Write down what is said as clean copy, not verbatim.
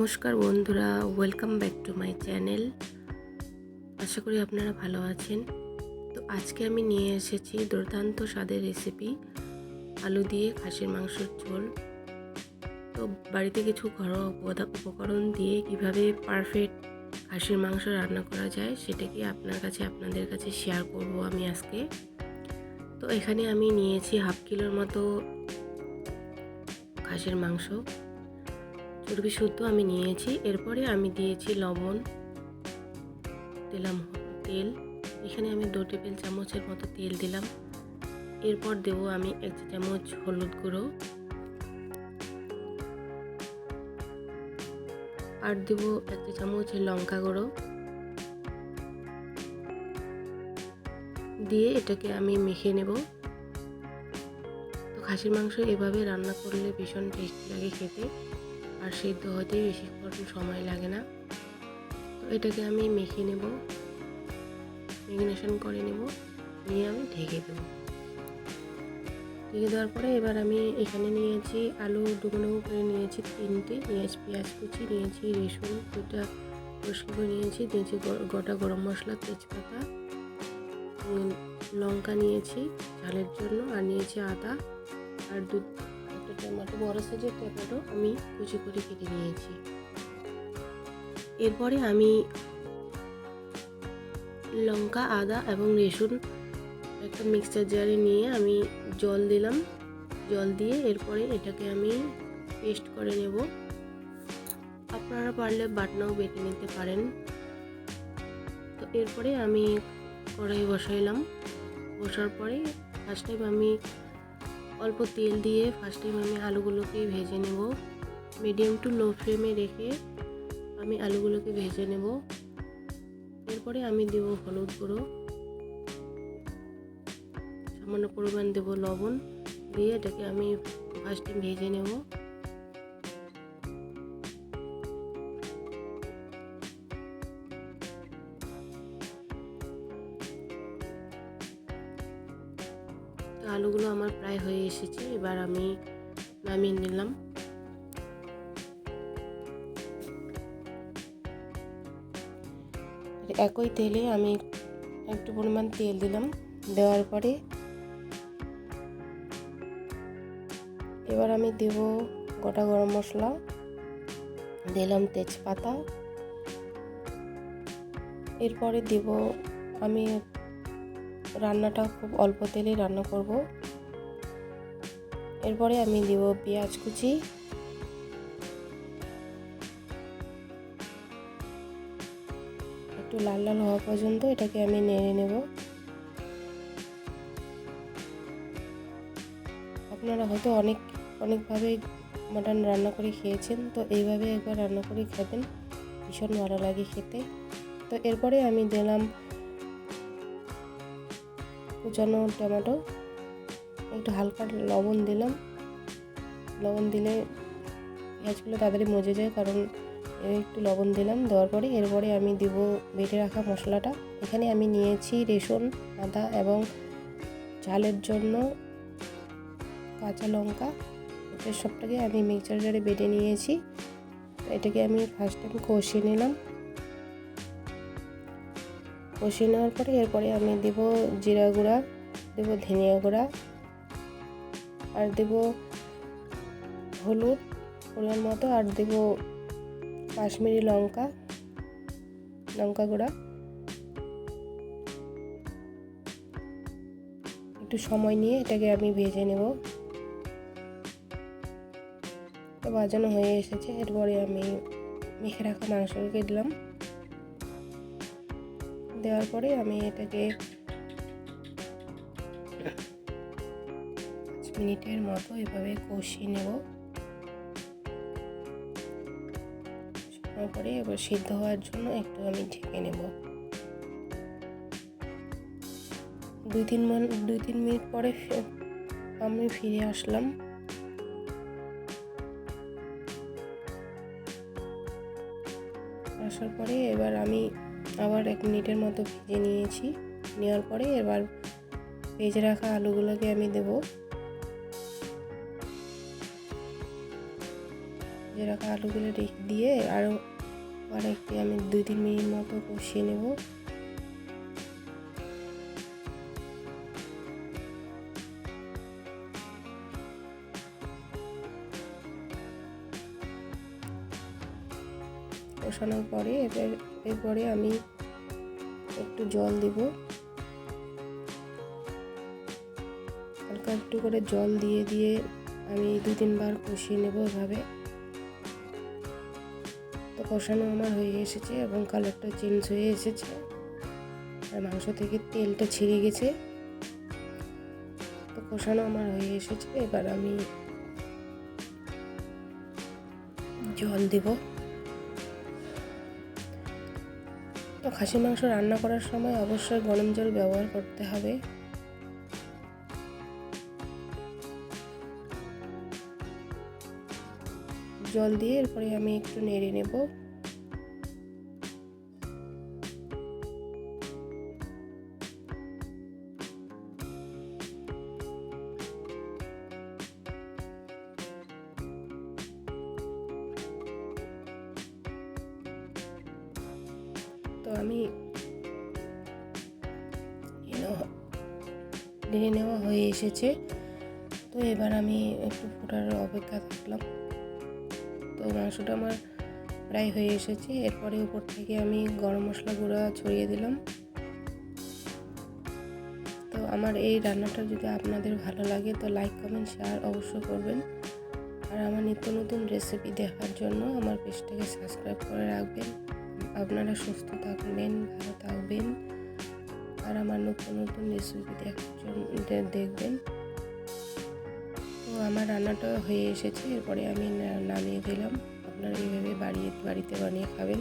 নমস্কার বন্ধুরা, welcome back to my channel. আশা করি আপনারা ভালো আছেন। তো আজকে আমি নিয়ে এসেছি দুর্দান্ত স্বাদের রেসিপি, আলু দিয়ে খাসির মাংসের ঝোল। তো বাড়িতে কিছু ঘরোয়া উপকরণ দিয়ে কিভাবে পারফেক্ট খাসির মাংস রান্না করা যায় সেটাকে আপনাদের কাছে শেয়ার করব আমি আজকে। তো এখানে আমি নিয়েছি হাফ কিলোর মতো খাসির মাংস, চর্বি শুদ্ধ আমি নিয়েছি। এরপরে আমি দিয়েছি লবণ, দিলাম তেল, এখানে আমি 2 টেবিল চামচের মতো তেল দিলাম। এরপর দেবো আমি 1 চামচ হলুদ গুঁড়ো, আর দেবো 1 চামচ লঙ্কা গুঁড়ো দিয়ে এটাকে আমি মেখে নেব। তো খাসির মাংস এভাবে রান্না করলে ভীষণ টেস্টি লাগে খেতে, আর সিদ্ধ হতে বেশিক্ষণ সময় লাগে না। তো এটাকে আমি মেখে নেব, ম্যারিনেশন করে নেব, নিয়ে আমি ঢেকে দেবো। ঢেকে দেওয়ার পরে এবার আমি এখানে নিয়েছি আলু ডুবো করে নিয়েছি 3টে, নিয়েছি পেঁয়াজ কুচি, নিয়েছি রসুন 2টা রসুন করে নিয়েছি গোটা গরম মশলা, তেজপাতা, লঙ্কা নিয়েছি ঝালের জন্য, আর নিয়েছি আদা, আর একটা টমেটো, বড় সাইজের টমেটো আমি কুচি করে কেটে নিয়েছি। এরপরে আমি লঙ্কা, আদা এবং রসুন একটা মিক্সচার জারে নিয়ে আমি জল দিলাম। জল দিয়ে এরপরে এটাকে আমি পেস্ট করে নেব। আপনারা পারলে বাটনাও বেটে নিতে পারেন। তো এরপরে আমি কড়াই বসাইলাম। বসার পরে ফার্স্ট টাইম আমি অল্প তেল দিয়ে আমি আলুগুলোকে ভেজে নেব। মিডিয়াম টু লো ফ্লেমে রেখে আমি আলুগুলোকে ভেজে নেব। এরপরে আমি দেব হলুদ গুঁড়ো, সামান্য পরিমাণ দেব লবণ, দিয়ে এটাকে আমি ফার্স্ট টাইম ভেজে নেব। তো আলুগুলো আমার প্রায় হয়ে এসেছে, এবার আমি নামিয়ে নিলাম। একই তেলে আমি একটু পরিমাণ তেল দিলাম। দেওয়ার পরে এবার আমি দেব গোটা গরম মশলা, দিলাম তেজপাতা, এরপরে দেব আমি রান্নাটা খুব অল্প তেলে রান্না করব। এরপরে আমি দেব পেঁয়াজ কুচি, একটু লাল লাল হওয়া পর্যন্ত এটাকে আমি নেড়ে নেব। আপনারা হয়তো অনেকভাবে মাটন রান্না করে খেয়েছেন, তো এইভাবে একবার রান্না করে খাবেন, ভীষণ ভালো লাগে খেতে। তো এরপরে আমি দিলাম কুচানো টমেটো, একটু হালকা লবণ দিলাম। লবণ দিলে পেঁয়াজগুলো তাড়াতাড়ি মজে যায়, কারণ একটু লবণ দিলাম। দেওয়ার পরে এরপরে আমি দেব বেটে রাখা মশলাটা। এখানে আমি নিয়েছি রসুন, আদা এবং ঝালের জন্য কাঁচা লঙ্কা, এটা সবটাকে আমি মিক্সচার জারে বেটে নিয়েছি। এটাকে আমি ফার্স্ট টাইম কষিয়ে নিলাম। কষিয়ে নেওয়ার পরে এরপরে আমি দেব জিরা গুঁড়া, দেব ধনিয়া গুঁড়া, আর দেব হলুদ পরিমাণ মতো, আর দেব কাশ্মীরি লঙ্কা গুঁড়া। একটু সময় নিয়ে এটাকে আমি ভেজে নেব। তো ভাজানো হয়ে এসেছে। এরপরে আমি মেখে রাখা মাংসকে দিলাম। দেওয়ার পরে আমি এটাকে 5 মিনিটের মতো এভাবে কষিয়ে নেব। তারপরে এবার সিদ্ধ হওয়ার জন্য একটু আমি ঢেকে নেব। 2-3 মিনিট পরে আমি ফিরে আসলাম। আসার পরে এবার আমি আবার 1 মিনিটের মতো ভেজে নিয়েছি। নেওয়ার পরে এবার ভেজে রাখা আলুগুলোকে আমি দেব। ভেজে রাখা আলুগুলো রেখে দিয়ে আরও একটু আমি 2-3 মিনিট মতো কষিয়ে নেব। কষানোর পরে এরপরে আমি একটু জল দেব, হালকা একটু করে জল দিয়ে আমি 2-3 বার কষিয়ে নেব এভাবে। তো কষানো আমার হয়ে এসেছে এবং কালারটা চেঞ্জ হয়ে এসেছে আর মাংস থেকে তেলটা ছেড়ে গেছে। তো কষানো আমার হয়ে এসেছে, এবার আমি জল দেব। তো খাসি মাংস রান্না করার সময় অবশ্যই গরম জল ব্যবহার করতে হবে। জল দিয়ে এরপরে আমি একটু নেড়ে নেব। তো আমি নেড়ে নেওয়া হয়ে এসেছে। তো এবার আমি একটু ফোটার অপেক্ষা থাকলাম। তো মাংসটা আমার প্রায় হয়ে এসেছে। এরপরে উপর থেকে আমি গরম মশলা গুঁড়া ছড়িয়ে দিলাম। তো আমার এই রান্নাটা যদি আপনাদের ভালো লাগে তো লাইক কমেন্ট শেয়ার অবশ্যই করবেন। আর আমার নিত্য নতুন রেসিপি দেখার জন্য আমার পেজটাকে সাবস্ক্রাইব করে রাখবেন। আপনারা সুস্থ থাকবেন, ভালো থাকবেন আর আমার নতুন নতুন রেসিপি দেখার জন্য দেখবেন। তো আমার রান্নাটা হয়ে এসেছে, এরপরে আমি নামিয়ে দিলাম। আপনারা এইভাবে বাড়িতে বানিয়ে খাবেন।